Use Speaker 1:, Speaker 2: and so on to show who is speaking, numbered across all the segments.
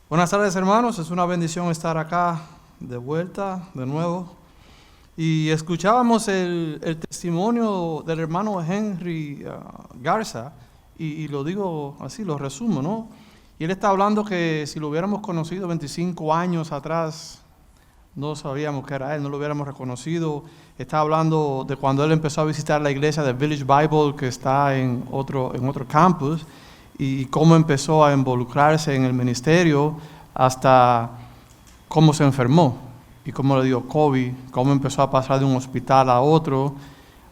Speaker 1: Buenas tardes, hermanos, es una bendición estar acá de vuelta, de nuevo. Y escuchábamos el testimonio del hermano Henry Garza, y lo digo así, lo resumo, ¿no? Y él está hablando que si lo hubiéramos conocido 25 años atrás, no sabíamos que era él, no lo hubiéramos reconocido. Está hablando de cuando él empezó a visitar la iglesia de Village Bible, que está en otro campus, y cómo empezó a involucrarse en el ministerio hasta cómo se enfermó y cómo le dio COVID, cómo empezó a pasar de un hospital a otro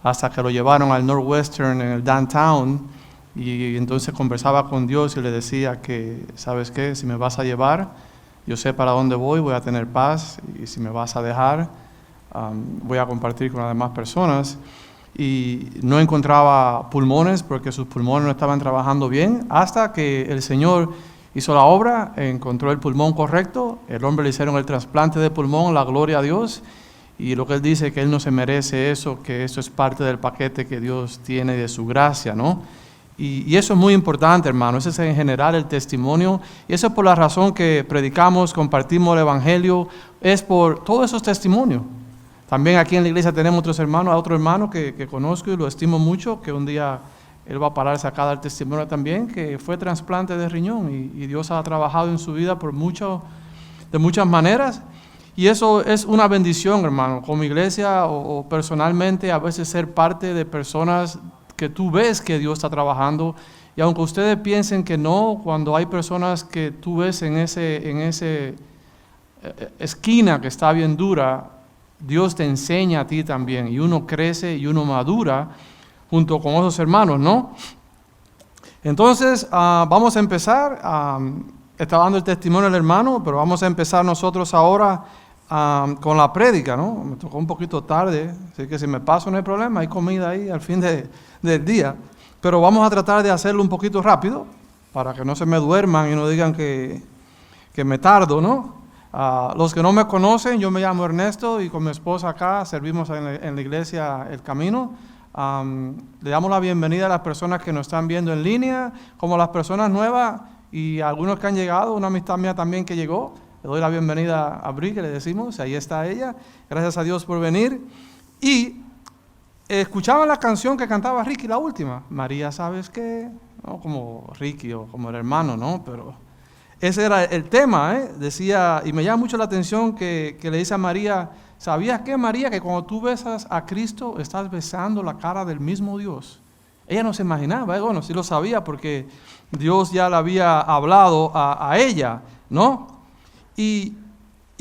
Speaker 1: hasta que lo llevaron al Northwestern en el downtown, y entonces conversaba con Dios y le decía que, ¿sabes qué? Si me vas a llevar, yo sé para dónde voy a tener paz, y si me vas a dejar, voy a compartir con las demás personas. Y no encontraba pulmones porque sus pulmones no estaban trabajando bien, hasta que el Señor hizo la obra, encontró el pulmón correcto, el hombre le hicieron el trasplante de pulmón, la gloria a Dios, y lo que él dice que él no se merece eso, que eso es parte del paquete que Dios tiene de su gracia, ¿no? Y eso es muy importante, hermano. Ese es en general el testimonio, y eso es por la razón que predicamos, compartimos el Evangelio, es por todos esos testimonios. También aquí en la iglesia tenemos otro hermano que conozco y lo estimo mucho, que un día él va a pararse acá a dar testimonio también, que fue trasplante de riñón, y Dios ha trabajado en su vida de muchas maneras, y eso es una bendición, hermano. Como iglesia o personalmente, a veces ser parte de personas que tú ves que Dios está trabajando, y aunque ustedes piensen que no, cuando hay personas que tú ves en ese esquina que está bien dura, Dios te enseña a ti también, y uno crece y uno madura junto con esos hermanos, ¿no? Entonces, vamos a empezar. Está dando el testimonio el hermano, pero vamos a empezar nosotros ahora con la prédica, ¿no? Me tocó un poquito tarde, así que si me paso no hay problema, hay comida ahí al fin del día. Pero vamos a tratar de hacerlo un poquito rápido, para que no se me duerman y no digan que me tardo, ¿no? Los que no me conocen, yo me llamo Ernesto y con mi esposa acá servimos en la iglesia El Camino. Le damos la bienvenida a las personas que nos están viendo en línea, como las personas nuevas y algunos que han llegado, una amistad mía también que llegó. Le doy la bienvenida a Bri, que le decimos, ahí está ella. Gracias a Dios por venir. Y escuchaban la canción que cantaba Ricky, la última. María, ¿sabes qué? No como Ricky o como el hermano, ¿no? Pero ese era el tema, decía, y me llama mucho la atención que le dice a María, ¿sabías qué, María? Que cuando tú besas a Cristo, estás besando la cara del mismo Dios. Ella no se imaginaba, bueno, sí lo sabía porque Dios ya le había hablado a ella, ¿no? Y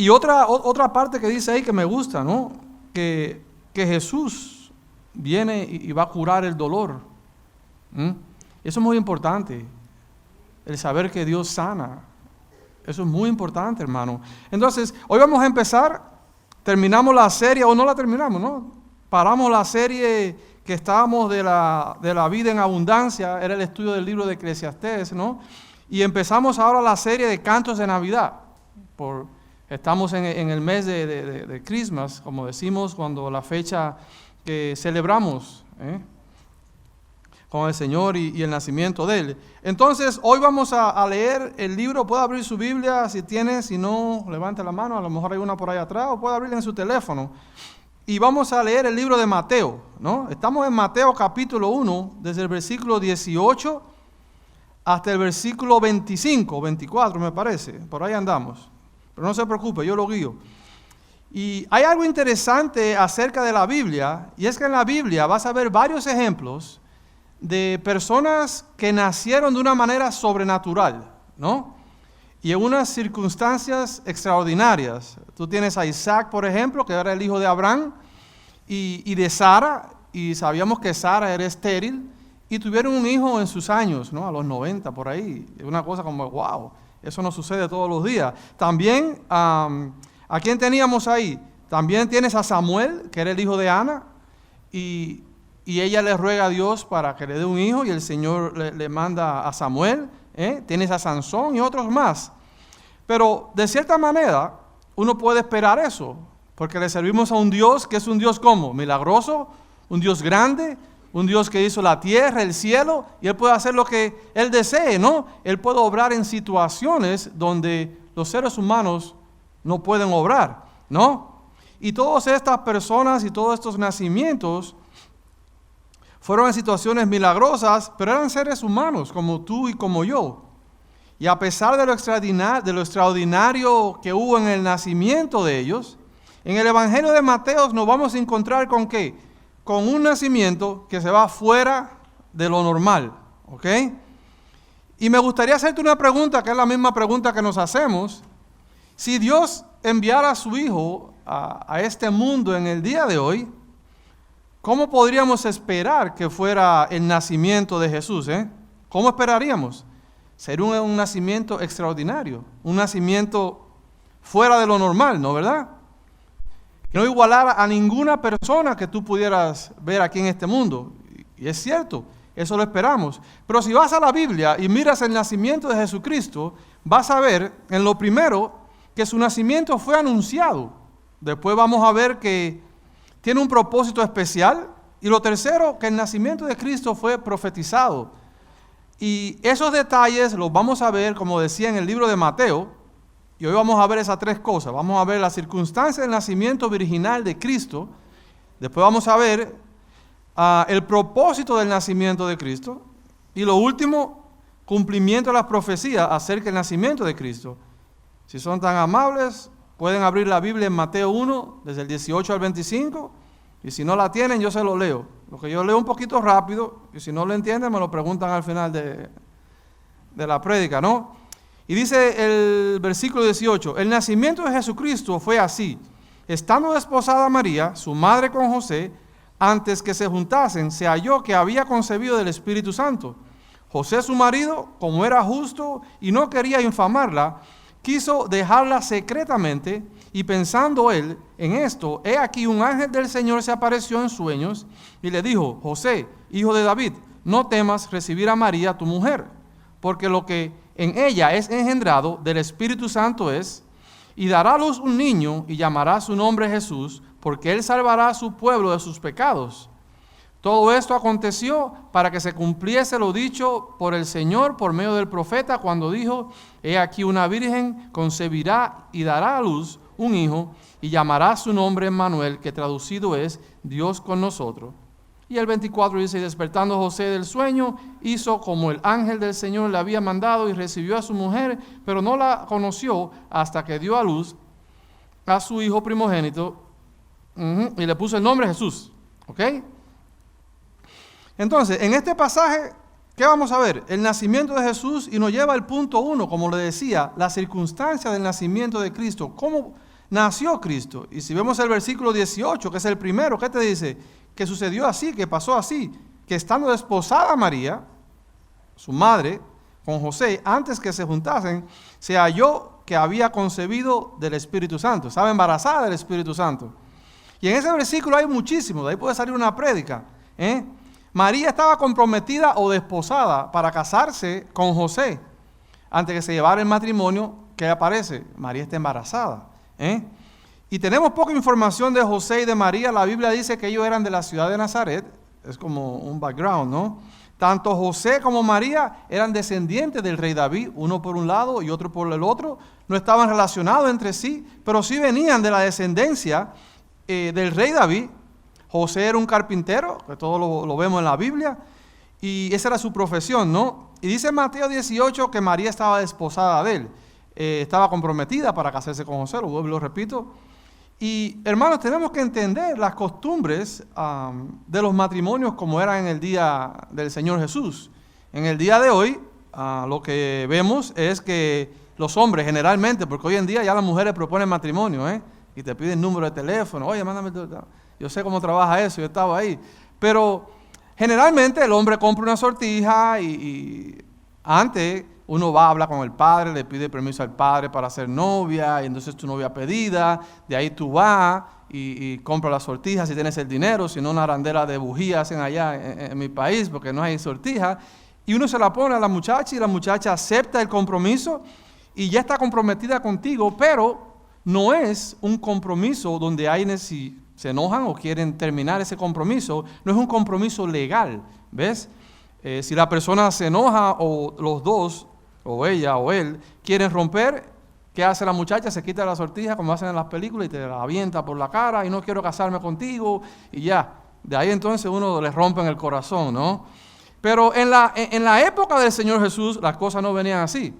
Speaker 1: otra parte que dice ahí que me gusta, ¿no? Que Jesús viene y va a curar el dolor. Eso es muy importante. El saber que Dios sana. Eso es muy importante, hermano. Entonces, hoy vamos a empezar. Terminamos la serie, o no la terminamos, ¿no? Paramos la serie que estábamos de la vida en abundancia. Era el estudio del libro de Eclesiastés, ¿no? Y empezamos ahora la serie de cantos de Navidad. Estamos en el mes de Christmas, como decimos, cuando la fecha que celebramos, con el Señor y el nacimiento de Él. Entonces, hoy vamos a leer el libro. Puede abrir su Biblia si tiene, si no, levante la mano, a lo mejor hay una por ahí atrás, o puede abrirla en su teléfono. Y vamos a leer el libro de Mateo, ¿no? Estamos en Mateo capítulo 1, desde el versículo 18 hasta el versículo 25, 24 me parece, por ahí andamos. Pero no se preocupe, yo lo guío. Y hay algo interesante acerca de la Biblia, y es que en la Biblia vas a ver varios ejemplos de personas que nacieron de una manera sobrenatural, ¿no? Y en unas circunstancias extraordinarias. Tú tienes a Isaac, por ejemplo, que era el hijo de Abraham y de Sara, y sabíamos que Sara era estéril, y tuvieron un hijo en sus años, ¿no? A los 90, por ahí. Una cosa como, wow, eso no sucede todos los días. También, ¿a quién teníamos ahí? También tienes a Samuel, que era el hijo de Ana, y ella le ruega a Dios para que le dé un hijo, y el Señor le manda a Samuel. Tienes a Sansón y otros más. Pero de cierta manera, uno puede esperar eso, porque le servimos a un Dios que es un Dios ¿cómo? Milagroso, un Dios grande, un Dios que hizo la tierra, el cielo, y Él puede hacer lo que Él desee, ¿no? Él puede obrar en situaciones donde los seres humanos no pueden obrar, ¿no? Y todas estas personas y todos estos nacimientos fueron en situaciones milagrosas, pero eran seres humanos como tú y como yo. Y a pesar de lo extraordinario que hubo en el nacimiento de ellos, en el Evangelio de Mateo nos vamos a encontrar con ¿qué? Con un nacimiento que se va fuera de lo normal, ¿ok? Y me gustaría hacerte una pregunta, que es la misma pregunta que nos hacemos. Si Dios enviara a su Hijo a este mundo en el día de hoy, ¿cómo podríamos esperar que fuera el nacimiento de Jesús? ¿Cómo esperaríamos? Sería un nacimiento extraordinario, un nacimiento fuera de lo normal, ¿no, verdad? Que no igualara a ninguna persona que tú pudieras ver aquí en este mundo. Y es cierto, eso lo esperamos. Pero si vas a la Biblia y miras el nacimiento de Jesucristo, vas a ver en lo primero que su nacimiento fue anunciado. Después vamos a ver que tiene un propósito especial. Y lo tercero, que el nacimiento de Cristo fue profetizado. Y esos detalles los vamos a ver, como decía en el libro de Mateo. Y hoy vamos a ver esas tres cosas. Vamos a ver las circunstancias del nacimiento virginal de Cristo. Después vamos a ver el propósito del nacimiento de Cristo. Y lo último, cumplimiento de las profecías acerca del nacimiento de Cristo. Si son tan amables, pueden abrir la Biblia en Mateo 1, desde el 18 al 25. Y si no la tienen, yo se lo leo. Lo que yo leo un poquito rápido, y si no lo entienden, me lo preguntan al final de la prédica, ¿no? Y dice el versículo 18, el nacimiento de Jesucristo fue así. Estando desposada María, su madre con José, antes que se juntasen, se halló que había concebido del Espíritu Santo. José, su marido, como era justo y no quería infamarla, quiso dejarla secretamente, y pensando él en esto, he aquí un ángel del Señor se apareció en sueños y le dijo, José, hijo de David, no temas recibir a María tu mujer, porque lo que en ella es engendrado del Espíritu Santo es, y dará a luz un niño y llamará su nombre Jesús, porque él salvará a su pueblo de sus pecados. Todo esto aconteció para que se cumpliese lo dicho por el Señor por medio del profeta cuando dijo, he aquí una virgen concebirá y dará a luz un hijo y llamará su nombre Emmanuel, que traducido es Dios con nosotros. Y el 24 dice, despertando José del sueño, hizo como el ángel del Señor le había mandado y recibió a su mujer, pero no la conoció hasta que dio a luz a su hijo primogénito y le puso el nombre Jesús. ¿Ok? Entonces, en este pasaje, ¿qué vamos a ver? El nacimiento de Jesús, y nos lleva al punto 1, como le decía, la circunstancia del nacimiento de Cristo. ¿Cómo nació Cristo? Y si vemos el versículo 18, que es el primero, ¿qué te dice? Que sucedió así, que pasó así, que estando desposada María, su madre, con José, antes que se juntasen, se halló que había concebido del Espíritu Santo. Estaba embarazada del Espíritu Santo. Y en ese versículo hay muchísimo, de ahí puede salir una prédica. María estaba comprometida o desposada para casarse con José. Antes que se llevara el matrimonio, ¿qué aparece? María está embarazada. Y tenemos poca información de José y de María. La Biblia dice que ellos eran de la ciudad de Nazaret. Es como un background, ¿no? Tanto José como María eran descendientes del rey David, uno por un lado y otro por el otro. No estaban relacionados entre sí, pero sí venían de la descendencia del rey David. José era un carpintero, que todo lo vemos en la Biblia, y esa era su profesión, ¿no? Y dice en Mateo 18 que María estaba desposada de él, estaba comprometida para casarse con José, lo repito. Y hermanos, tenemos que entender las costumbres de los matrimonios como eran en el día del Señor Jesús. En el día de hoy, lo que vemos es que los hombres generalmente, porque hoy en día ya las mujeres proponen matrimonio, y te piden número de teléfono, oye, mándame yo sé cómo trabaja eso, yo estaba ahí. Pero generalmente el hombre compra una sortija y antes uno va a hablar con el padre, le pide permiso al padre para ser novia, y entonces tu novia pedida, de ahí tú vas y compras la sortija si tienes el dinero, si no una arandela de bujías hacen allá en mi país porque no hay sortija, y uno se la pone a la muchacha y la muchacha acepta el compromiso y ya está comprometida contigo, pero no es un compromiso donde hay si se enojan o quieren terminar ese compromiso, no es un compromiso legal, ¿ves? Si la persona se enoja o los dos, o ella o él, quieren romper, ¿Qué hace la muchacha? Se quita la sortija como hacen en las películas y te la avienta por la cara y no quiero casarme contigo y ya. De ahí entonces uno le rompe en el corazón, ¿no? Pero en la época del Señor Jesús las cosas no venían así.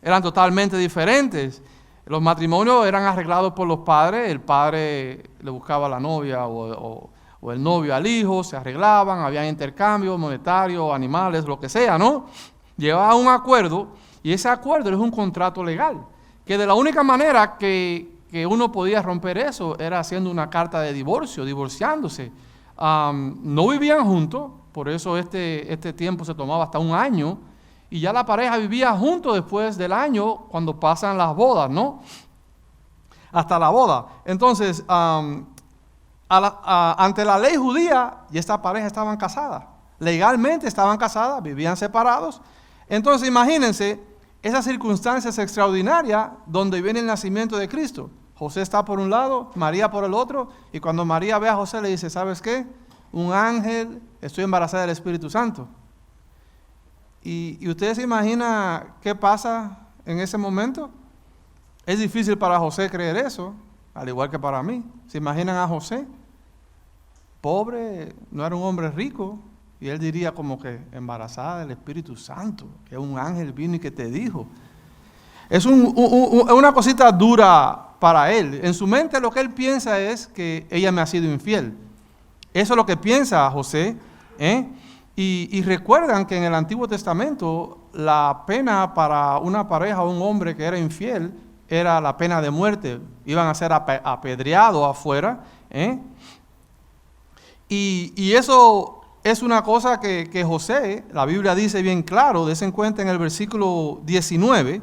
Speaker 1: Eran totalmente diferentes. Los matrimonios eran arreglados por los padres. El padre le buscaba a la novia o el novio al hijo, se arreglaban, había intercambios monetarios, animales, lo que sea, ¿no? Llevaban un acuerdo y ese acuerdo es un contrato legal. Que de la única manera que uno podía romper eso era haciendo una carta de divorcio, divorciándose. No vivían juntos, por eso este tiempo se tomaba hasta un año, y ya la pareja vivía juntos después del año cuando pasan las bodas, ¿no? Hasta la boda. Entonces, ante la ley judía, ya esta pareja estaban casadas. Legalmente estaban casadas, vivían separados. Entonces, imagínense esas circunstancias extraordinarias donde viene el nacimiento de Cristo. José está por un lado, María por el otro, y cuando María ve a José le dice, ¿sabes qué? Un ángel, estoy embarazada del Espíritu Santo. ¿Y ustedes se imaginan qué pasa en ese momento? Es difícil para José creer eso, al igual que para mí. ¿Se imaginan a José? Pobre, no era un hombre rico, y él diría como que embarazada del Espíritu Santo, que un ángel vino y que te dijo. Es una cosita dura para él. En su mente lo que él piensa es que ella me ha sido infiel. Eso es lo que piensa José. Y recuerdan que en el Antiguo Testamento la pena para una pareja o un hombre que era infiel era la pena de muerte. Iban a ser apedreados afuera. Y eso es una cosa que José, la Biblia dice bien claro, desen cuenta en el versículo 19,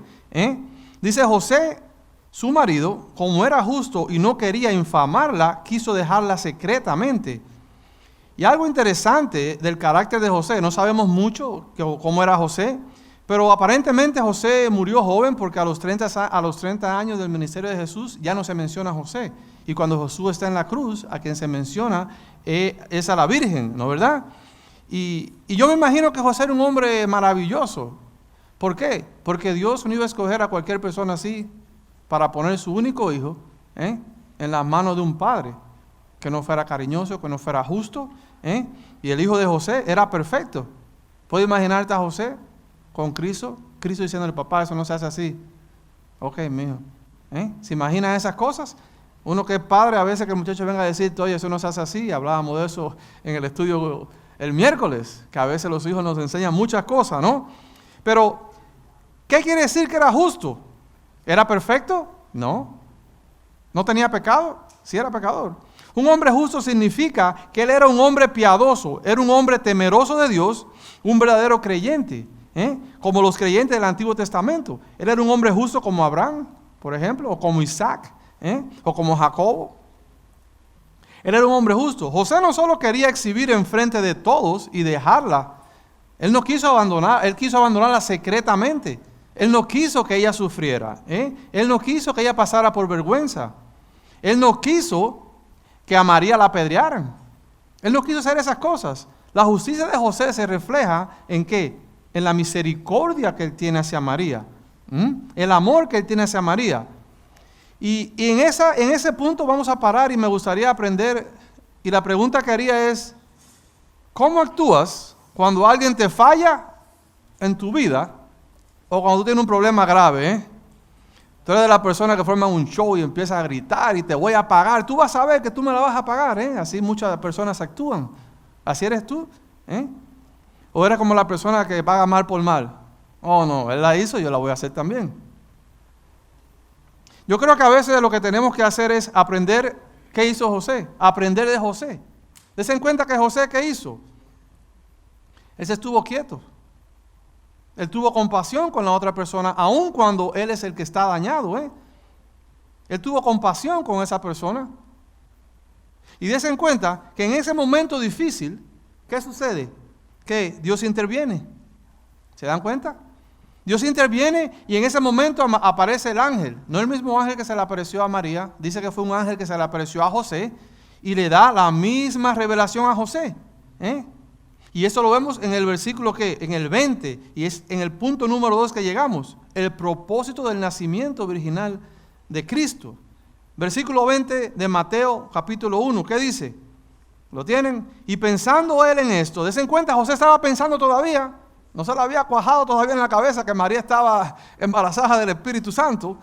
Speaker 1: dice José, su marido, como era justo y no quería infamarla, quiso dejarla secretamente. Y algo interesante del carácter de José, no sabemos mucho cómo era José, pero aparentemente José murió joven porque a los 30 años del ministerio de Jesús ya no se menciona a José. Y cuando Jesús está en la cruz, a quien se menciona es a la Virgen, ¿no verdad? Y yo me imagino que José era un hombre maravilloso. ¿Por qué? Porque Dios no iba a escoger a cualquier persona así para poner su único hijo en las manos de un padre que no fuera cariñoso, que no fuera justo. Y el hijo de José era perfecto. ¿Puedes imaginarte a José con Cristo diciéndole, papá, eso no se hace así? Ok, mijo. ¿Se imaginan esas cosas? Uno que es padre, a veces que el muchacho venga a decirte, oye, eso no se hace así. Hablábamos de eso en el estudio el miércoles, que a veces los hijos nos enseñan muchas cosas, ¿no? Pero, ¿qué quiere decir que era justo? ¿Era perfecto? No. ¿No tenía pecado? Sí era pecador. Un hombre justo significa que él era un hombre piadoso, era un hombre temeroso de Dios, un verdadero creyente, como los creyentes del Antiguo Testamento. Él era un hombre justo como Abraham, por ejemplo, o como Isaac, o como Jacobo. Él era un hombre justo. José no solo quería exhibir enfrente de todos y dejarla, él no quiso abandonar, él quiso abandonarla secretamente. Él no quiso que ella sufriera, él no quiso que ella pasara por vergüenza. Él no quiso que a María la apedrearan. Él no quiso hacer esas cosas. La justicia de José se refleja ¿en qué? En la misericordia que él tiene hacia María. El amor que él tiene hacia María. Y en ese punto vamos a parar y me gustaría aprender. Y la pregunta que haría es, ¿cómo actúas cuando alguien te falla en tu vida o cuando tú tienes un problema grave? Tú eres de las personas que forman un show y empiezas a gritar y te voy a pagar. Tú vas a ver que tú me la vas a pagar. Así muchas personas actúan. ¿Así eres tú? ¿O eres como la persona que paga mal por mal? Oh, no, él la hizo, yo la voy a hacer también. Yo creo que a veces lo que tenemos que hacer es aprender qué hizo José. Aprender de José. Desen cuenta que José, ¿qué hizo? Él se estuvo quieto. Él tuvo compasión con la otra persona, aun cuando él es el que está dañado. Él tuvo compasión con esa persona. Y desen cuenta que en ese momento difícil, ¿qué sucede? Que Dios interviene. ¿Se dan cuenta? Dios interviene y en ese momento aparece el ángel. No el mismo ángel que se le apareció a María. Dice que fue un ángel que se le apareció a José y le da la misma revelación a José. Y eso lo vemos en el versículo que, en el 20, y es en el punto número 2 que llegamos, el propósito del nacimiento virginal de Cristo. Versículo 20 de Mateo capítulo 1, ¿qué dice? ¿Lo tienen? Y pensando él en esto, desen cuenta, José estaba pensando todavía, no se le había cuajado todavía en la cabeza que María estaba embarazada del Espíritu Santo,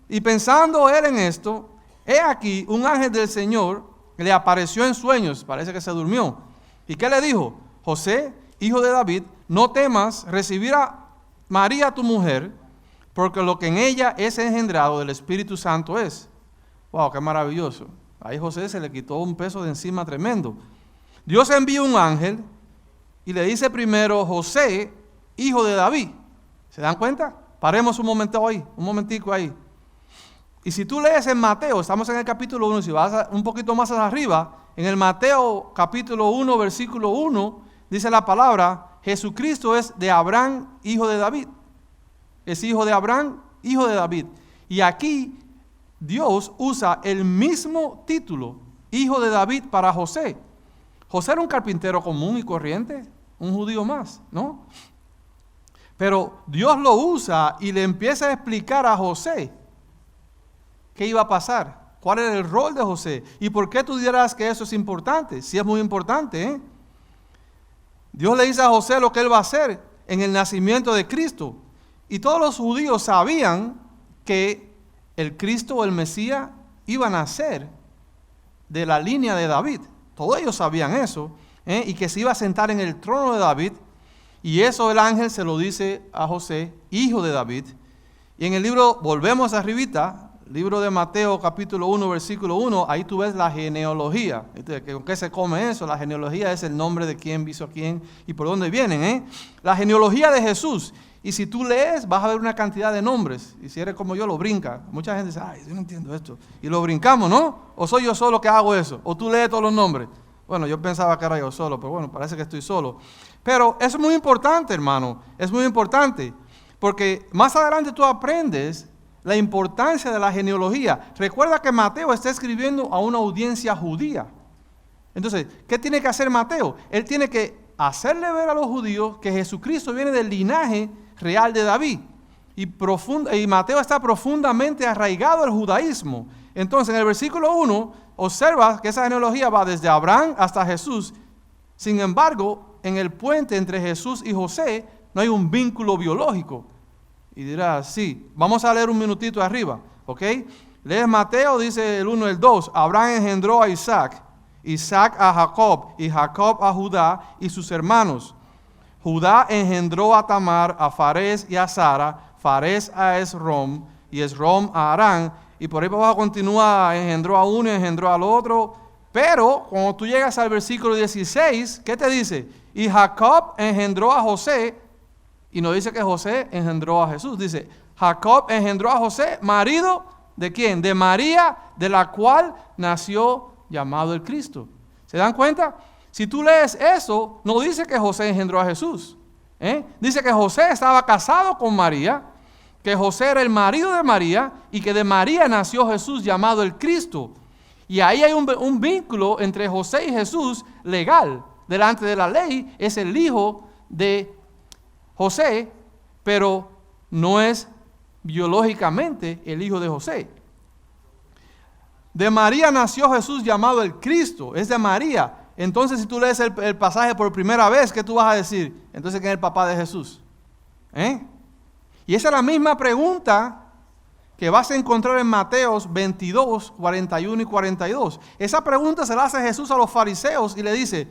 Speaker 1: y pensando él en esto, he aquí un ángel del Señor le apareció en sueños, parece que se durmió. ¿Y qué le dijo? José, hijo de David, no temas recibir a María tu mujer, porque lo que en ella es engendrado del Espíritu Santo es. ¡Wow! ¡Qué maravilloso! Ahí José se le quitó un peso de encima tremendo. Dios envía un ángel y le dice primero, José, hijo de David. ¿Se dan cuenta? Paremos un momentico ahí. Y si tú lees en Mateo, estamos en el capítulo 1, si vas un poquito más arriba, en el Mateo capítulo 1, versículo 1, dice la palabra, Jesucristo es de Abraham, hijo de David. Es hijo de Abraham, hijo de David. Y aquí Dios usa el mismo título, hijo de David, para José. José era un carpintero común y corriente, un judío más, ¿no? Pero Dios lo usa y le empieza a explicar a José qué iba a pasar, cuál era el rol de José y por qué tú dirás que eso es importante. Sí, es muy importante, Dios le dice a José lo que él va a hacer en el nacimiento de Cristo. Y todos los judíos sabían que el Cristo o el Mesías iba a nacer de la línea de David. Todos ellos sabían eso, y que se iba a sentar en el trono de David. Y eso el ángel se lo dice a José, hijo de David. Y en el libro, volvemos arribita, libro de Mateo capítulo 1, versículo 1, ahí tú ves la genealogía. ¿Con qué se come eso? La genealogía es el nombre de quién hizo a quién y por dónde vienen. La genealogía de Jesús. Y si tú lees, vas a ver una cantidad de nombres. Y si eres como yo, lo brinca. Mucha gente dice, ay, yo no entiendo esto. Y lo brincamos, ¿no? ¿O soy yo solo que hago eso? ¿O tú lees todos los nombres? Bueno, yo pensaba que era yo solo, pero bueno, parece que estoy solo. Pero eso es muy importante, hermano. Es muy importante. Porque más adelante tú aprendes la importancia de la genealogía. Recuerda que Mateo está escribiendo a una audiencia judía. Entonces, ¿qué tiene que hacer Mateo? Él tiene que hacerle ver a los judíos que Jesucristo viene del linaje real de David. Y Mateo está profundamente arraigado al judaísmo. Entonces, en el versículo 1, observa que esa genealogía va desde Abraham hasta Jesús. Sin embargo, en el puente entre Jesús y José no hay un vínculo biológico. Y dirás, sí, vamos a leer un minutito arriba, ¿ok? Lees Mateo, dice el 1 y el 2. Abraham engendró a Isaac, Isaac a Jacob, y Jacob a Judá y sus hermanos. Judá engendró a Tamar, a Farés y a Sara, Farés a Esrom, y Esrom a Arán, y por ahí para abajo continúa, engendró a uno y engendró al otro. Pero cuando tú llegas al versículo 16, ¿qué te dice? Y Jacob engendró a José, y no dice que José engendró a Jesús, dice, Jacob engendró a José, marido ¿de quién? De María, de la cual nació llamado el Cristo. ¿Se dan cuenta? Si tú lees eso, no dice que José engendró a Jesús. Dice que José estaba casado con María, que José era el marido de María y que de María nació Jesús llamado el Cristo. Y ahí hay un vínculo entre José y Jesús legal. Delante de la ley es el hijo de José, pero no es biológicamente el hijo de José. De María nació Jesús llamado el Cristo, es de María. Entonces, si tú lees el pasaje por primera vez, ¿qué tú vas a decir? Entonces, ¿quién es el papá de Jesús? Y esa es la misma pregunta que vas a encontrar en Mateos 22, 41 y 42. Esa pregunta se la hace Jesús a los fariseos y le dice,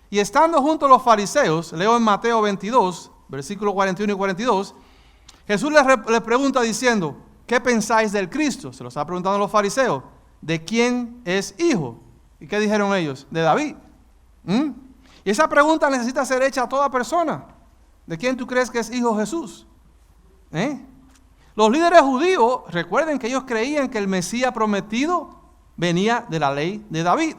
Speaker 1: y estando junto a los fariseos, leo en Mateo 22, versículos 41 y 42, Jesús les pregunta diciendo, ¿qué pensáis del Cristo? Se lo está preguntando a los fariseos. ¿De quién es hijo? ¿Y qué dijeron ellos? De David. Y esa pregunta necesita ser hecha a toda persona. ¿De quién tú crees que es hijo Jesús? Los líderes judíos, recuerden que ellos creían que el Mesías prometido venía de la ley de David.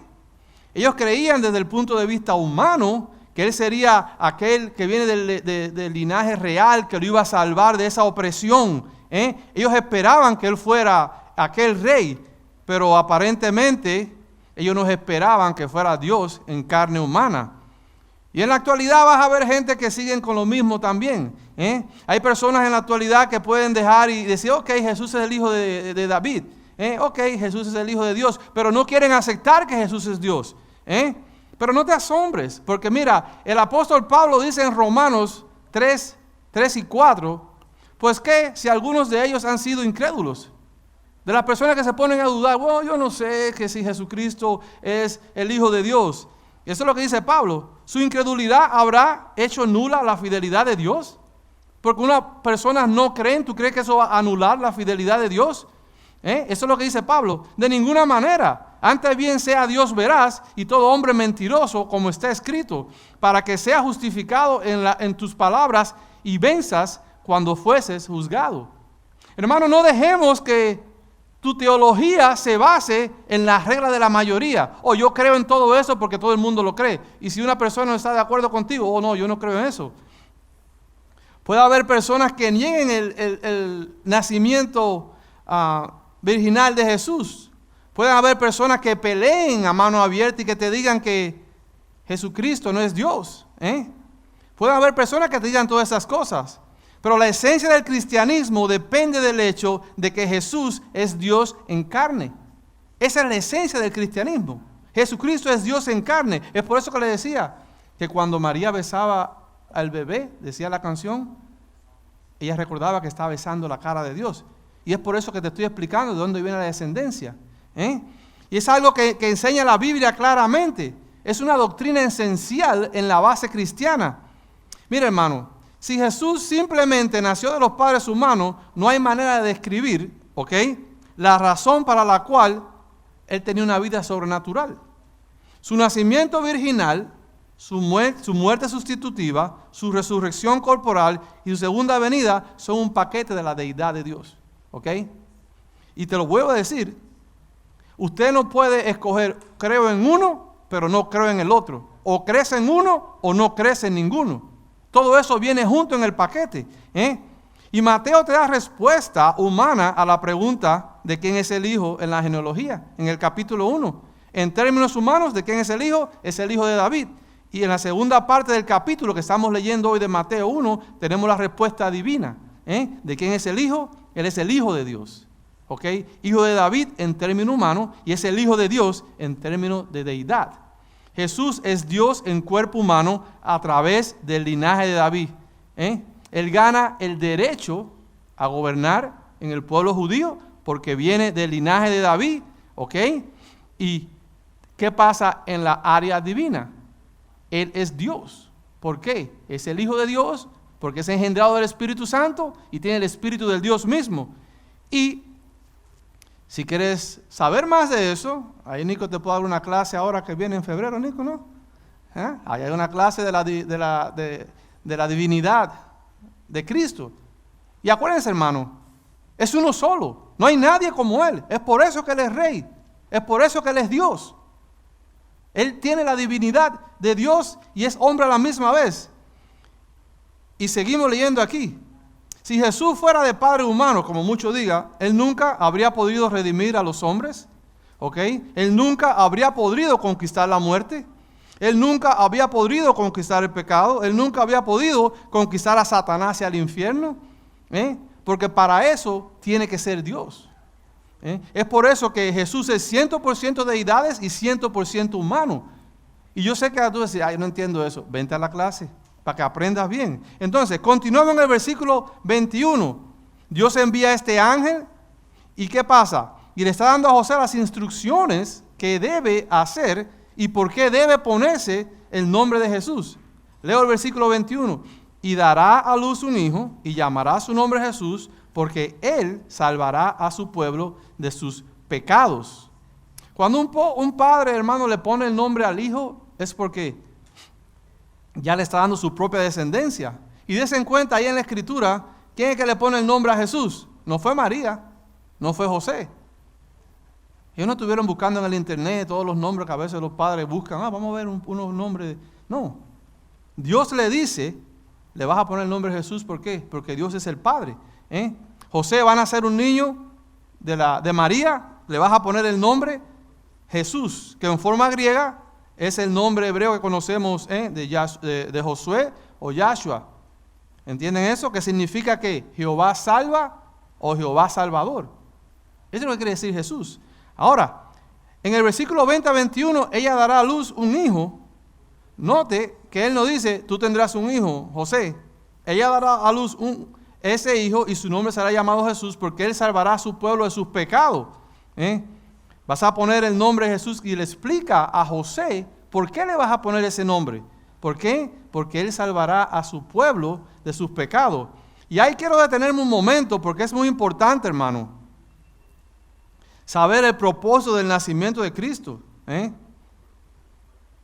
Speaker 1: Ellos creían desde el punto de vista humano que él sería aquel que viene del linaje real, que lo iba a salvar de esa opresión. Ellos esperaban que él fuera aquel rey, pero aparentemente ellos no esperaban que fuera Dios en carne humana. Y en la actualidad vas a ver gente que siguen con lo mismo también. Hay personas en la actualidad que pueden dejar y decir, ok, Jesús es el hijo de David. Ok, Jesús es el hijo de Dios. Pero no quieren aceptar que Jesús es Dios. Pero no te asombres, porque mira, el apóstol Pablo dice en Romanos 3 y 4, pues que si algunos de ellos han sido incrédulos, de las personas que se ponen a dudar, bueno, yo no sé que si Jesucristo es el Hijo de Dios. Y eso es lo que dice Pablo. ¿Su incredulidad habrá hecho nula la fidelidad de Dios? Porque unas personas no creen, ¿tú crees que eso va a anular la fidelidad de Dios? Eso es lo que dice Pablo. De ninguna manera. Antes bien sea Dios veraz y todo hombre mentiroso, como está escrito, para que sea justificado en tus palabras y venzas cuando fueses juzgado. Hermano, no dejemos que tu teología se base en la regla de la mayoría. Yo creo en todo eso porque todo el mundo lo cree. Y si una persona no está de acuerdo contigo, no, yo no creo en eso. Puede haber personas que nieguen el nacimiento virginal de Jesús. Pueden haber personas que peleen a mano abierta y que te digan que Jesucristo no es Dios. Pueden haber personas que te digan todas esas cosas. Pero la esencia del cristianismo depende del hecho de que Jesús es Dios en carne. Esa es la esencia del cristianismo. Jesucristo es Dios en carne. Es por eso que le decía que cuando María besaba al bebé, decía la canción, ella recordaba que estaba besando la cara de Dios. Y es por eso que te estoy explicando de dónde viene la descendencia. Y es algo que enseña la Biblia claramente. Es una doctrina esencial en la base cristiana. Mira, hermano, si Jesús simplemente nació de los padres humanos, no hay manera de describir, la razón para la cual Él tenía una vida sobrenatural. Su nacimiento virginal, su muerte sustitutiva, su resurrección corporal y su segunda venida son un paquete de la deidad de Dios. Y te lo vuelvo a decir, usted no puede escoger, creo en uno, pero no creo en el otro. O crees en uno o no crees en ninguno. Todo eso viene junto en el paquete. Y Mateo te da respuesta humana a la pregunta de quién es el Hijo en la genealogía, en el capítulo 1. En términos humanos, ¿de quién es el Hijo? Es el Hijo de David. Y en la segunda parte del capítulo que estamos leyendo hoy de Mateo 1, tenemos la respuesta divina. ¿De quién es el Hijo? Él es el Hijo de Dios. Hijo de David en términos humanos y es el Hijo de Dios en términos de deidad. Jesús es Dios en cuerpo humano a través del linaje de David. Él gana el derecho a gobernar en el pueblo judío porque viene del linaje de David. ¿Y qué pasa en la área divina? Él es Dios. ¿Por qué? Es el Hijo de Dios porque es engendrado del Espíritu Santo y tiene el Espíritu del Dios mismo. Y si quieres saber más de eso, ahí Nico te puede dar una clase ahora que viene en febrero, Nico, ¿no? Ahí hay una clase de la divinidad de Cristo. Y acuérdense, hermano, es uno solo, no hay nadie como Él. Es por eso que Él es Rey, es por eso que Él es Dios. Él tiene la divinidad de Dios y es hombre a la misma vez. Y seguimos leyendo aquí. Si Jesús fuera de padre humano, como muchos digan, Él nunca habría podido redimir a los hombres. Él nunca habría podido conquistar la muerte. Él nunca había podido conquistar el pecado. Él nunca había podido conquistar a Satanás y al infierno. Porque para eso tiene que ser Dios. Es por eso que Jesús es 100% deidades y 100% humano. Y yo sé que tú decís, no entiendo eso. Vente a la clase para que aprendas bien. Entonces, continuamos en el versículo 21. Dios envía a este ángel y ¿qué pasa? Y le está dando a José las instrucciones que debe hacer y por qué debe ponerse el nombre de Jesús. Leo el versículo 21. Y dará a luz un hijo y llamará su nombre Jesús porque él salvará a su pueblo de sus pecados. Cuando un padre, hermano, le pone el nombre al hijo es porque ya le está dando su propia descendencia. Y des en cuenta ahí en la escritura, ¿quién es que le pone el nombre a Jesús? No fue María, no fue José. Ellos no estuvieron buscando en el internet todos los nombres que a veces los padres buscan. Vamos a ver unos nombres. No. Dios le dice, le vas a poner el nombre de Jesús, ¿por qué? Porque Dios es el Padre. José va a nacer un niño de María, le vas a poner el nombre Jesús, que en forma griega es el nombre hebreo que conocemos de Josué o Yahshua. ¿Entienden eso? Que significa que Jehová salva o Jehová salvador. Eso es lo que quiere decir Jesús. Ahora, en el versículo 20 a 21, ella dará a luz un hijo. Note que él no dice, tú tendrás un hijo, José. Ella dará a luz ese hijo y su nombre será llamado Jesús, porque él salvará a su pueblo de sus pecados. Vas a poner el nombre de Jesús y le explica a José por qué le vas a poner ese nombre. ¿Por qué? Porque él salvará a su pueblo de sus pecados. Y ahí quiero detenerme un momento porque es muy importante, hermano, saber el propósito del nacimiento de Cristo.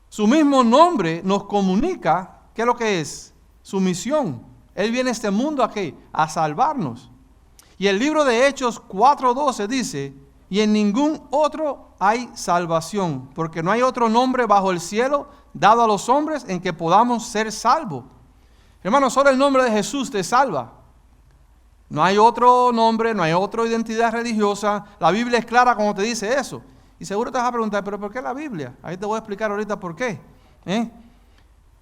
Speaker 1: Su mismo nombre nos comunica qué es lo que es su misión. Él viene a este mundo ¿a qué? A salvarnos. Y el libro de Hechos 4:12 dice, y en ningún otro hay salvación, porque no hay otro nombre bajo el cielo dado a los hombres en que podamos ser salvos. Hermano, solo el nombre de Jesús te salva. No hay otro nombre, no hay otra identidad religiosa. La Biblia es clara cuando te dice eso. Y seguro te vas a preguntar, ¿pero por qué la Biblia? Ahí te voy a explicar ahorita por qué.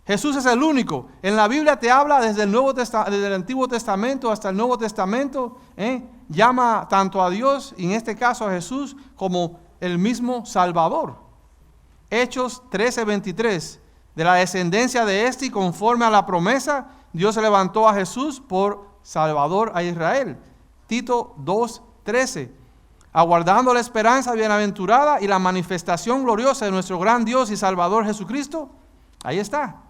Speaker 1: Jesús es el único. En la Biblia te habla desde el Antiguo Testamento hasta el Nuevo Testamento. Llama tanto a Dios, y en este caso a Jesús, como el mismo Salvador. Hechos 13:23. De la descendencia de este y conforme a la promesa, Dios se levantó a Jesús por Salvador a Israel. Tito 2:13. Aguardando la esperanza bienaventurada y la manifestación gloriosa de nuestro gran Dios y Salvador Jesucristo. Ahí está.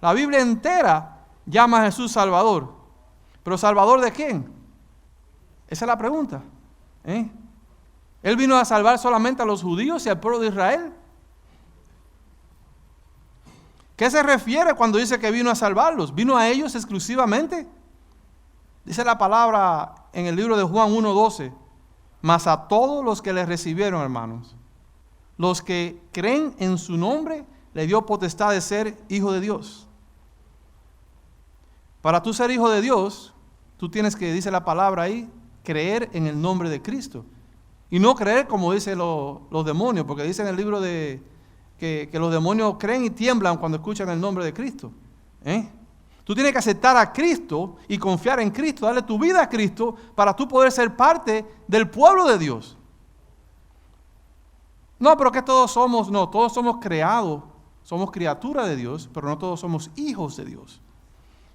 Speaker 1: La Biblia entera llama a Jesús Salvador. ¿Pero Salvador de quién? Esa es la pregunta. ¿Él vino a salvar solamente a los judíos y al pueblo de Israel? ¿Qué se refiere cuando dice que vino a salvarlos? ¿Vino a ellos exclusivamente? Dice la palabra en el libro de Juan 1:12. Mas a todos los que le recibieron, hermanos, los que creen en su nombre, le dio potestad de ser hijo de Dios. Para tú ser hijo de Dios, tú tienes que, dice la palabra ahí, creer en el nombre de Cristo. Y no creer como dicen los demonios, porque dice en el libro de que los demonios creen y tiemblan cuando escuchan el nombre de Cristo. Tú tienes que aceptar a Cristo y confiar en Cristo, darle tu vida a Cristo para tú poder ser parte del pueblo de Dios. No, pero que todos somos, no, todos somos creados, somos criaturas de Dios, pero no todos somos hijos de Dios.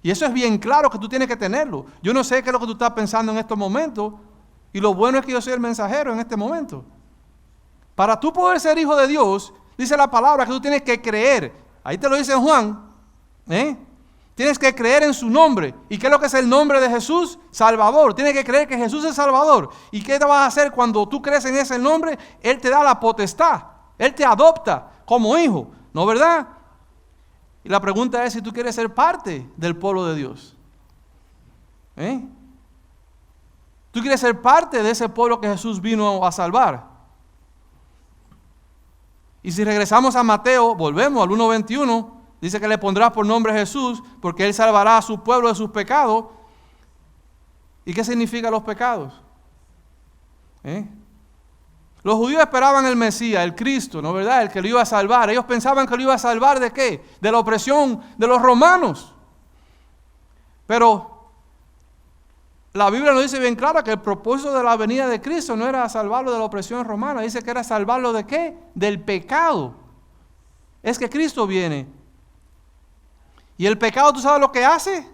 Speaker 1: Y eso es bien claro que tú tienes que tenerlo. Yo no sé qué es lo que tú estás pensando en estos momentos, y lo bueno es que yo soy el mensajero en este momento. Para tú poder ser hijo de Dios, dice la palabra que tú tienes que creer. Ahí te lo dice Juan. Tienes que creer en su nombre. ¿Y qué es lo que es el nombre de Jesús? Salvador. Tienes que creer que Jesús es Salvador. ¿Y qué te vas a hacer cuando tú crees en ese nombre? Él te da la potestad. Él te adopta como hijo. ¿No verdad? Y la pregunta es si tú quieres ser parte del pueblo de Dios. ¿Tú quieres ser parte de ese pueblo que Jesús vino a salvar? Y si regresamos a Mateo, volvemos al 1:21, dice que le pondrás por nombre Jesús, porque Él salvará a su pueblo de sus pecados. ¿Y qué significan los pecados? Los judíos esperaban el Mesías, el Cristo, ¿no verdad? El que lo iba a salvar. Ellos pensaban que lo iba a salvar ¿de qué? De la opresión de los romanos. Pero la Biblia nos dice bien clara que el propósito de la venida de Cristo no era salvarlo de la opresión romana. Dice que era salvarlo ¿de qué? Del pecado. Es que Cristo viene. Y el pecado, ¿tú sabes lo que hace?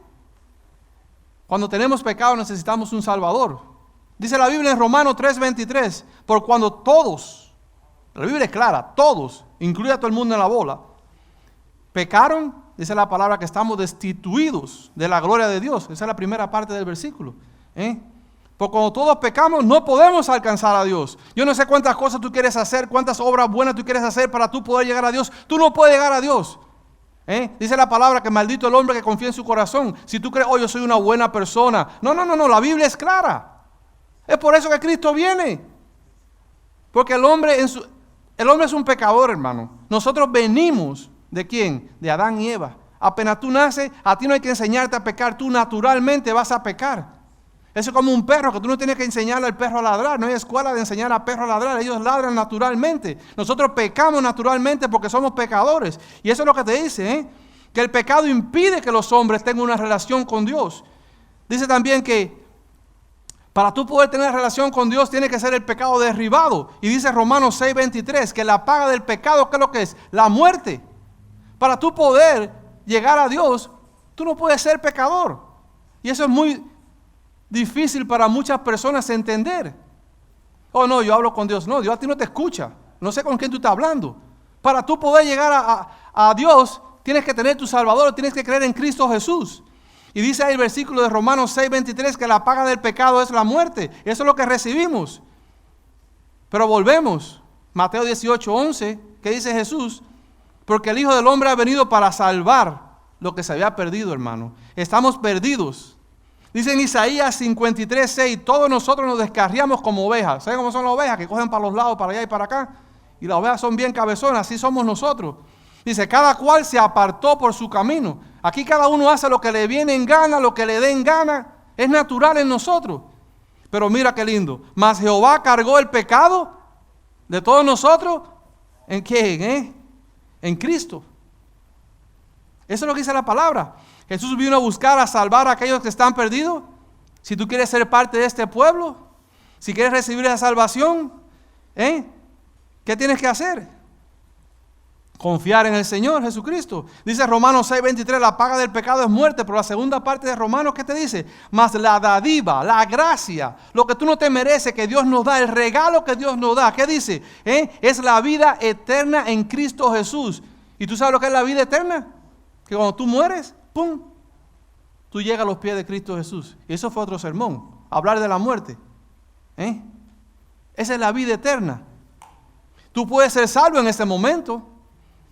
Speaker 1: Cuando tenemos pecado necesitamos un Salvador. Dice la Biblia en Romanos 3:23, por cuando todos, la Biblia es clara, todos, incluye a todo el mundo en la bola, pecaron, dice la palabra que estamos destituidos de la gloria de Dios. Esa es la primera parte del versículo. Porque cuando todos pecamos no podemos alcanzar a Dios. Yo no sé cuántas cosas tú quieres hacer, cuántas obras buenas tú quieres hacer para tú poder llegar a Dios. Tú no puedes llegar a Dios. Dice la palabra que maldito el hombre que confía en su corazón. Si tú crees, yo soy una buena persona. No, la Biblia es clara. Es por eso que Cristo viene. Porque el hombre es un pecador, hermano. Nosotros venimos, ¿de quién? De Adán y Eva. Apenas tú naces, a ti no hay que enseñarte a pecar. Tú naturalmente vas a pecar. Eso es como un perro, que tú no tienes que enseñarle al perro a ladrar. No hay escuela de enseñar al perro a ladrar. Ellos ladran naturalmente. Nosotros pecamos naturalmente porque somos pecadores. Y eso es lo que te dice, que el pecado impide que los hombres tengan una relación con Dios. Dice también que para tú poder tener relación con Dios tiene que ser el pecado derribado. Y dice Romanos 6:23 que la paga del pecado, ¿qué es lo que es? La muerte. Para tú poder llegar a Dios, tú no puedes ser pecador. Y eso es muy difícil para muchas personas entender. Oh, no, yo hablo con Dios. No, Dios a ti no te escucha. No sé con quién tú estás hablando. Para tú poder llegar a Dios, tienes que tener tu Salvador, tienes que creer en Cristo Jesús. Y dice ahí el versículo de Romanos 6:23 que la paga del pecado es la muerte. Eso es lo que recibimos. Pero volvemos. Mateo 18:11, ¿qué dice Jesús? Porque el Hijo del Hombre ha venido para salvar lo que se había perdido, hermano. Estamos perdidos. Dice en Isaías 53:6, todos nosotros nos descarriamos como ovejas. ¿Saben cómo son las ovejas? Que cogen para los lados, para allá y para acá. Y las ovejas son bien cabezonas, así somos nosotros. Dice, cada cual se apartó por su camino. Aquí cada uno hace lo que le viene en gana, lo que le dé en gana. Es natural en nosotros. Pero mira qué lindo. Mas Jehová cargó el pecado de todos nosotros. ¿En qué? En Cristo. Eso es lo que dice la palabra. Jesús vino a buscar, a salvar a aquellos que están perdidos. Si tú quieres ser parte de este pueblo, si quieres recibir esa salvación, ¿qué tienes que hacer? Confiar en el Señor Jesucristo. Dice Romanos 6:23, la paga del pecado es muerte. Pero la segunda parte de Romanos, ¿qué te dice? Mas la dádiva, la gracia, lo que tú no te mereces, que Dios nos da, el regalo que Dios nos da. ¿Qué dice? Es la vida eterna en Cristo Jesús. ¿Y tú sabes lo que es la vida eterna? Que cuando tú mueres, ¡pum!, tú llegas a los pies de Cristo Jesús. Y eso fue otro sermón, hablar de la muerte. Esa es la vida eterna. Tú puedes ser salvo en este momento.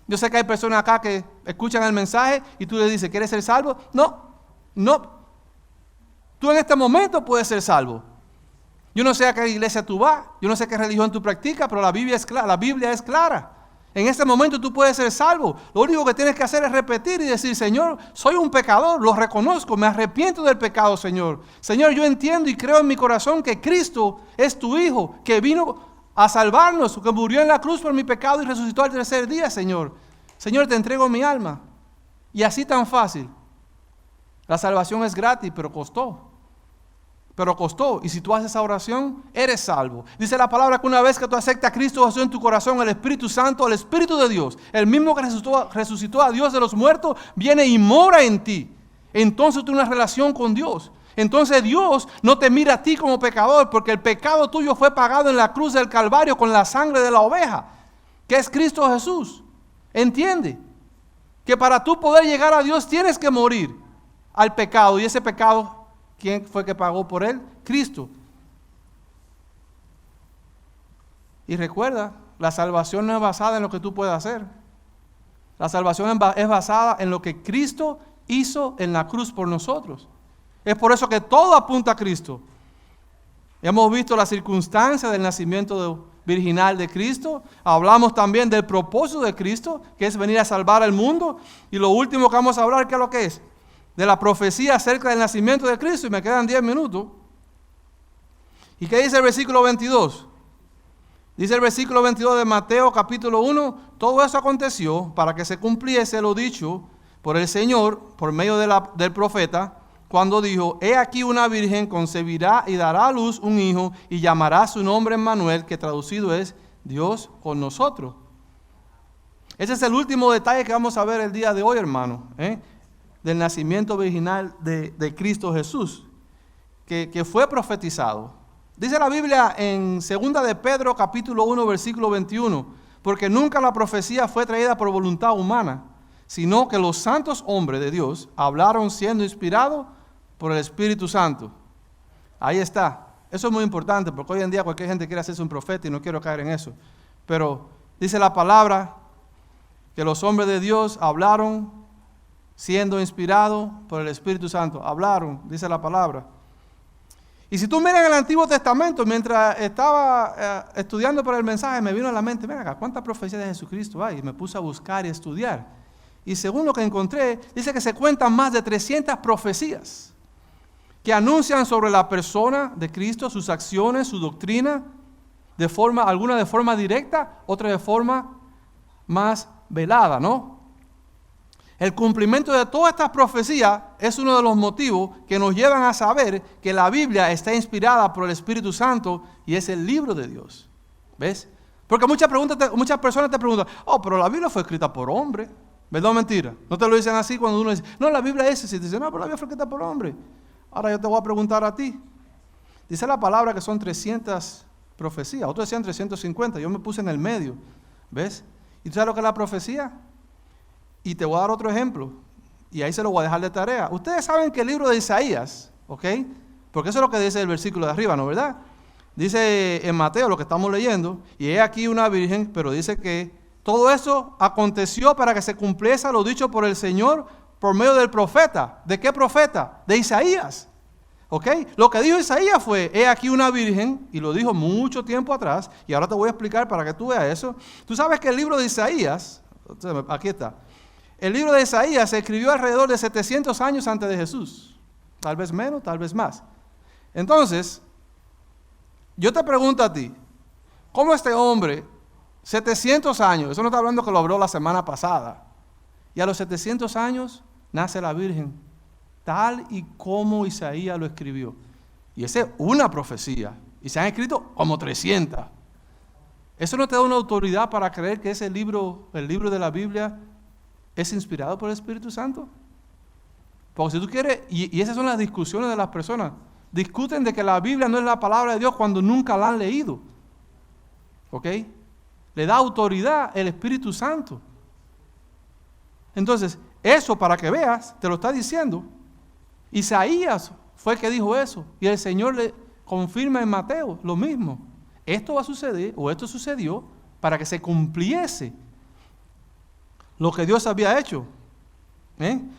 Speaker 1: Yo sé que hay personas acá que escuchan el mensaje y tú les dices, ¿quieres ser salvo? No. Tú en este momento puedes ser salvo. Yo no sé a qué iglesia tú vas, yo no sé qué religión tú practicas, pero la Biblia es clara. En este momento tú puedes ser salvo. Lo único que tienes que hacer es repetir y decir, Señor, soy un pecador, lo reconozco, me arrepiento del pecado, Señor. Señor, yo entiendo y creo en mi corazón que Cristo es tu Hijo, que vino a salvarnos, que murió en la cruz por mi pecado y resucitó al tercer día, Señor. Señor, te entrego mi alma. Y así tan fácil. La salvación es gratis, pero costó. Y si tú haces esa oración, eres salvo. Dice la palabra que una vez que tú aceptas a Cristo Jesús en tu corazón, el Espíritu Santo, el Espíritu de Dios, el mismo que resucitó a Dios de los muertos, viene y mora en ti. Entonces tú tienes una relación con Dios. Entonces Dios no te mira a ti como pecador, porque el pecado tuyo fue pagado en la cruz del Calvario con la sangre de la oveja, que es Cristo Jesús. Entiende que para tú poder llegar a Dios tienes que morir al pecado. Y ese pecado, ¿quién fue que pagó por él? Cristo. Y recuerda, la salvación no es basada en lo que tú puedas hacer. La salvación es basada en lo que Cristo hizo en la cruz por nosotros. Es por eso que todo apunta a Cristo. Hemos visto la circunstancia del nacimiento virginal de Cristo. Hablamos también del propósito de Cristo, que es venir a salvar al mundo. Y lo último que vamos a hablar, ¿qué es lo que es? De la profecía acerca del nacimiento de Cristo. Y me quedan 10 minutos. ¿Y qué dice el versículo 22? Dice el versículo 22 de Mateo capítulo 1. Todo eso aconteció para que se cumpliese lo dicho por el Señor, por medio del profeta, cuando dijo, he aquí una virgen concebirá y dará a luz un hijo y llamará su nombre Emmanuel, que traducido es Dios con nosotros. Ese es el último detalle que vamos a ver el día de hoy, hermano, del nacimiento virginal de Cristo Jesús, que fue profetizado. Dice la Biblia en 2 de Pedro capítulo 1 versículo 21, porque nunca la profecía fue traída por voluntad humana, sino que los santos hombres de Dios hablaron siendo inspirados por el Espíritu Santo. Ahí está. Eso es muy importante, porque hoy en día cualquier gente quiere hacerse un profeta y no quiero caer en eso. Pero dice la palabra que los hombres de Dios hablaron siendo inspirados por el Espíritu Santo. Hablaron, dice la palabra. Y si tú miras en el Antiguo Testamento, mientras estaba estudiando por el mensaje, me vino a la mente, ven acá, ¿cuántas profecías de Jesucristo hay? Y me puse a buscar y a estudiar. Y según lo que encontré, dice que se cuentan más de 300 profecías. que anuncian sobre la persona de Cristo, sus acciones, su doctrina, alguna de forma directa, otra de forma más velada, ¿no? El cumplimiento de todas estas profecías es uno de los motivos que nos llevan a saber que la Biblia está inspirada por el Espíritu Santo y es el libro de Dios. ¿Ves? Porque muchas personas te preguntan, pero la Biblia fue escrita por hombre. ¿Verdad o mentira? No te lo dicen así cuando uno dice, no, la Biblia es así. Te dicen, no, pero la Biblia fue escrita por hombre. Ahora yo te voy a preguntar a ti. Dice la palabra que son 300 profecías. Otros decían 350. Yo me puse en el medio. ¿Ves? ¿Y tú sabes lo que es la profecía? Y te voy a dar otro ejemplo. Y ahí se lo voy a dejar de tarea. Ustedes saben que el libro de Isaías, ¿ok? Porque eso es lo que dice el versículo de arriba, ¿no? ¿Verdad? Dice en Mateo, lo que estamos leyendo, y he aquí una virgen, pero dice que todo eso aconteció para que se cumpliese lo dicho por el Señor por medio del profeta. ¿De qué profeta? De Isaías. ¿Ok? Lo que dijo Isaías fue, he aquí una virgen, y lo dijo mucho tiempo atrás, y ahora te voy a explicar para que tú veas eso. Tú sabes que el libro de Isaías, aquí está, el libro de Isaías se escribió alrededor de 700 años antes de Jesús. Tal vez menos, tal vez más. Entonces, yo te pregunto a ti, ¿cómo este hombre, 700 años, eso no está hablando que lo habló la semana pasada, y a los 700 años nace la Virgen, tal y como Isaías lo escribió? Y esa es una profecía, y se han escrito como 300. ¿Eso no te da una autoridad para creer que ese libro, el libro de la Biblia, es inspirado por el Espíritu Santo? Porque si tú quieres, y esas son las discusiones de las personas, discuten de que la Biblia no es la palabra de Dios cuando nunca la han leído. ¿Ok? Le da autoridad el Espíritu Santo. Entonces, eso para que veas, te lo está diciendo. Isaías fue el que dijo eso. Y el Señor le confirma en Mateo lo mismo. Esto va a suceder, o esto sucedió, para que se cumpliese lo que Dios había hecho.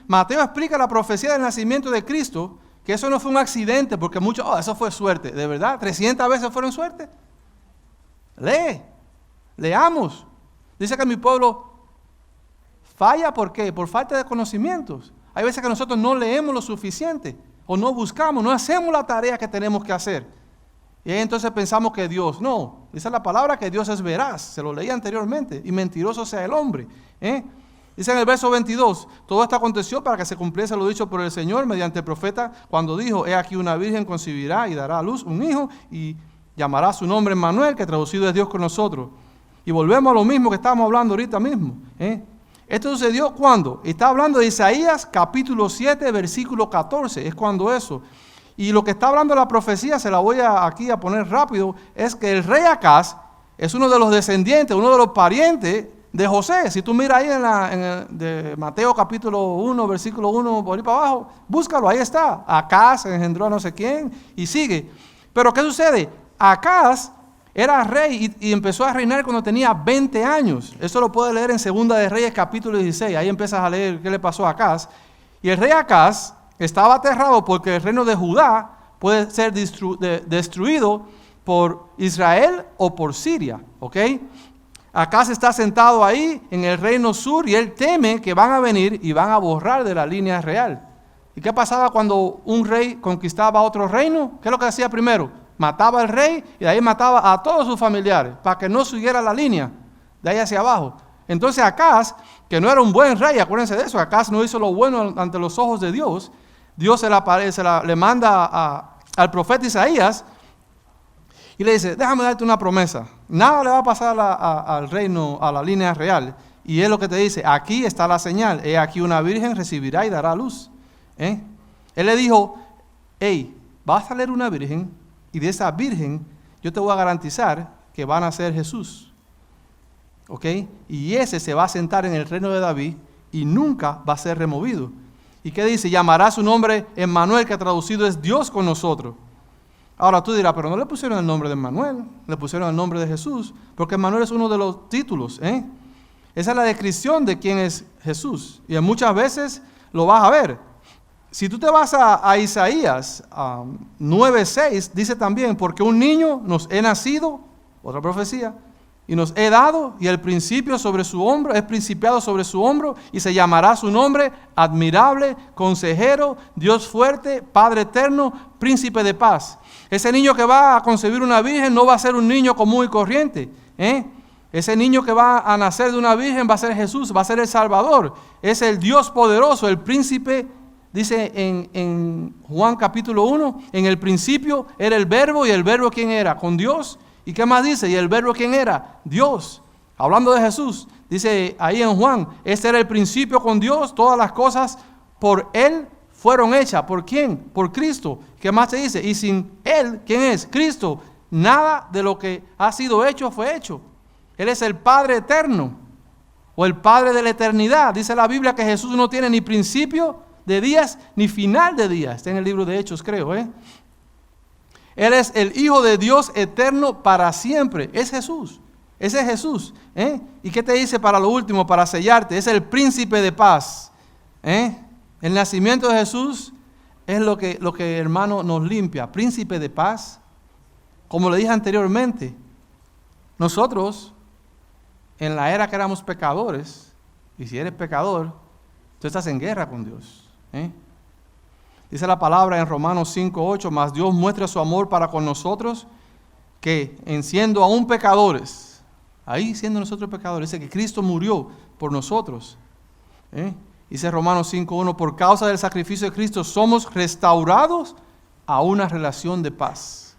Speaker 1: Mateo explica la profecía del nacimiento de Cristo, que eso no fue un accidente, porque muchos, eso fue suerte. ¿De verdad? ¿300 veces fueron suerte? Leamos. Dice que mi pueblo falla, ¿por qué? Por falta de conocimientos. Hay veces que nosotros no leemos lo suficiente, o no buscamos, no hacemos la tarea que tenemos que hacer. Y ahí entonces pensamos que Dios, no, dice la palabra que Dios es veraz, se lo leí anteriormente, y mentiroso sea el hombre. Dice en el verso 22, todo esto aconteció para que se cumpliese lo dicho por el Señor mediante el profeta, cuando dijo, he aquí una virgen concebirá y dará a luz un hijo, y llamará su nombre Emmanuel, que traducido es Dios con nosotros. Y volvemos a lo mismo que estábamos hablando ahorita mismo. Esto sucedió cuando, está hablando de Isaías capítulo 7, versículo 14, es cuando eso. Y lo que está hablando la profecía, se la voy aquí a poner rápido, es que el rey Acaz es uno de los descendientes, uno de los parientes de José. Si tú miras ahí de Mateo capítulo 1, versículo 1, por ahí para abajo, búscalo, ahí está. Acaz engendró a no sé quién y sigue. Pero ¿qué sucede? Acaz era rey y empezó a reinar cuando tenía 20 años. Eso lo puedes leer en Segunda de Reyes capítulo 16. Ahí empiezas a leer qué le pasó a Acaz. Y el rey Acaz estaba aterrado porque el reino de Judá puede ser destruido por Israel o por Siria. ¿Ok? Acaz está sentado ahí en el reino sur y él teme que van a venir y van a borrar de la línea real. ¿Y qué pasaba cuando un rey conquistaba otro reino? ¿Qué es lo que hacía primero? Mataba al rey y de ahí mataba a todos sus familiares para que no siguiera la línea de ahí hacia abajo. Entonces Acaz, que no era un buen rey, acuérdense de eso, Acaz no hizo lo bueno ante los ojos de Dios. Dios le manda al profeta Isaías y le dice, déjame darte una promesa. Nada le va a pasar al reino, a la línea real. Y es lo que te dice, aquí está la señal. He aquí una virgen recibirá y dará luz. Él le dijo, va a salir una virgen y de esa virgen yo te voy a garantizar que va a nacer Jesús. ¿Ok? Y ese se va a sentar en el reino de David y nunca va a ser removido. ¿Y qué dice? Llamará su nombre Emmanuel, que traducido es Dios con nosotros. Ahora tú dirás, pero no le pusieron el nombre de Emmanuel, le pusieron el nombre de Jesús, porque Emmanuel es uno de los títulos. Esa es la descripción de quién es Jesús. Y muchas veces lo vas a ver. Si tú te vas a Isaías 9:6, dice también, porque un niño nos he nacido, otra profecía, y nos he dado, y el principio sobre su hombro, es principiado sobre su hombro, y se llamará su nombre admirable, consejero, Dios fuerte, Padre eterno, príncipe de paz. Ese niño que va a concebir una virgen no va a ser un niño común y corriente, Ese niño que va a nacer de una virgen va a ser Jesús, va a ser el Salvador. Es el Dios poderoso, el príncipe. Dice en Juan capítulo 1, en el principio era el verbo, y el verbo ¿quién era? Con Dios. ¿Y qué más dice? ¿Y el verbo quién era? Dios. Hablando de Jesús, dice ahí en Juan, este era el principio con Dios, todas las cosas por Él fueron hechas. ¿Por quién? Por Cristo. ¿Qué más te dice? Y sin Él, ¿quién es? Cristo. Nada de lo que ha sido hecho fue hecho. Él es el Padre eterno, o el Padre de la eternidad. Dice la Biblia que Jesús no tiene ni principio de días, ni final de días. Está en el libro de Hechos, creo. Él es el Hijo de Dios eterno para siempre. Es Jesús. Ese es Jesús. ¿Y qué te dice para lo último, para sellarte? Es el príncipe de paz. El nacimiento de Jesús es lo que, hermano, nos limpia. Príncipe de paz. Como le dije anteriormente, nosotros, en la era que éramos pecadores, y si eres pecador, tú estás en guerra con Dios. Dice la palabra en Romanos 5:8, mas Dios muestra su amor para con nosotros, que en siendo aún pecadores, ahí siendo nosotros pecadores, dice que Cristo murió por nosotros. Dice Romanos 5:1, por causa del sacrificio de Cristo somos restaurados a una relación de paz.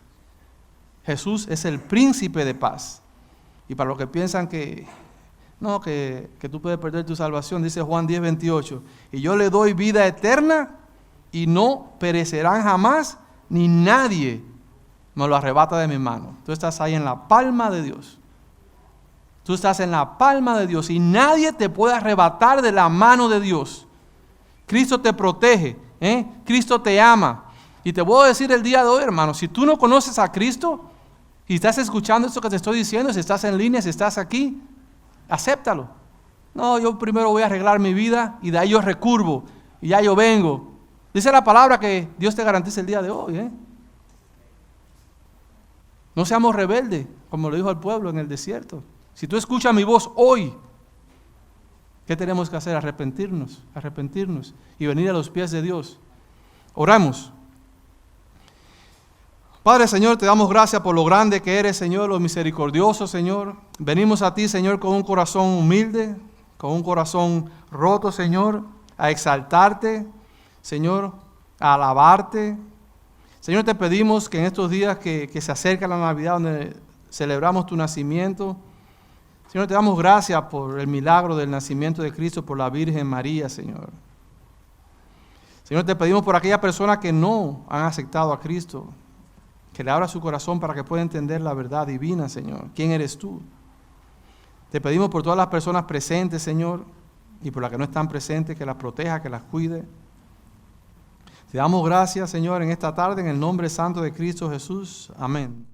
Speaker 1: Jesús es el príncipe de paz. Y para los que piensan que tú puedes perder tu salvación, dice Juan 10:28, y yo le doy vida eterna y no perecerán jamás, ni nadie me lo arrebata de mi mano. Tú estás ahí en la palma de Dios. Tú estás en la palma de Dios y nadie te puede arrebatar de la mano de Dios. Cristo te protege, Cristo te ama. Y te voy a decir el día de hoy, hermano, si tú no conoces a Cristo y estás escuchando esto que te estoy diciendo, si estás en línea, si estás aquí, acéptalo. No, yo primero voy a arreglar mi vida y de ahí yo recurvo y ya yo vengo. Dice la palabra que Dios te garantiza el día de hoy. No seamos rebeldes, como lo dijo al pueblo en el desierto. Si tú escuchas mi voz hoy, ¿qué tenemos que hacer? Arrepentirnos y venir a los pies de Dios. Oramos. Padre, Señor, te damos gracias por lo grande que eres, Señor, lo misericordioso, Señor. Venimos a ti, Señor, con un corazón humilde, con un corazón roto, Señor, a exaltarte, Señor, a alabarte. Señor, te pedimos que en estos días que se acerca la Navidad, donde celebramos tu nacimiento, Señor, te damos gracias por el milagro del nacimiento de Cristo, por la Virgen María, Señor. Señor, te pedimos por aquellas personas que no han aceptado a Cristo, que le abra su corazón para que pueda entender la verdad divina, Señor. ¿Quién eres tú? Te pedimos por todas las personas presentes, Señor, y por las que no están presentes, que las proteja, que las cuide. Te damos gracias, Señor, en esta tarde, en el nombre santo de Cristo Jesús. Amén.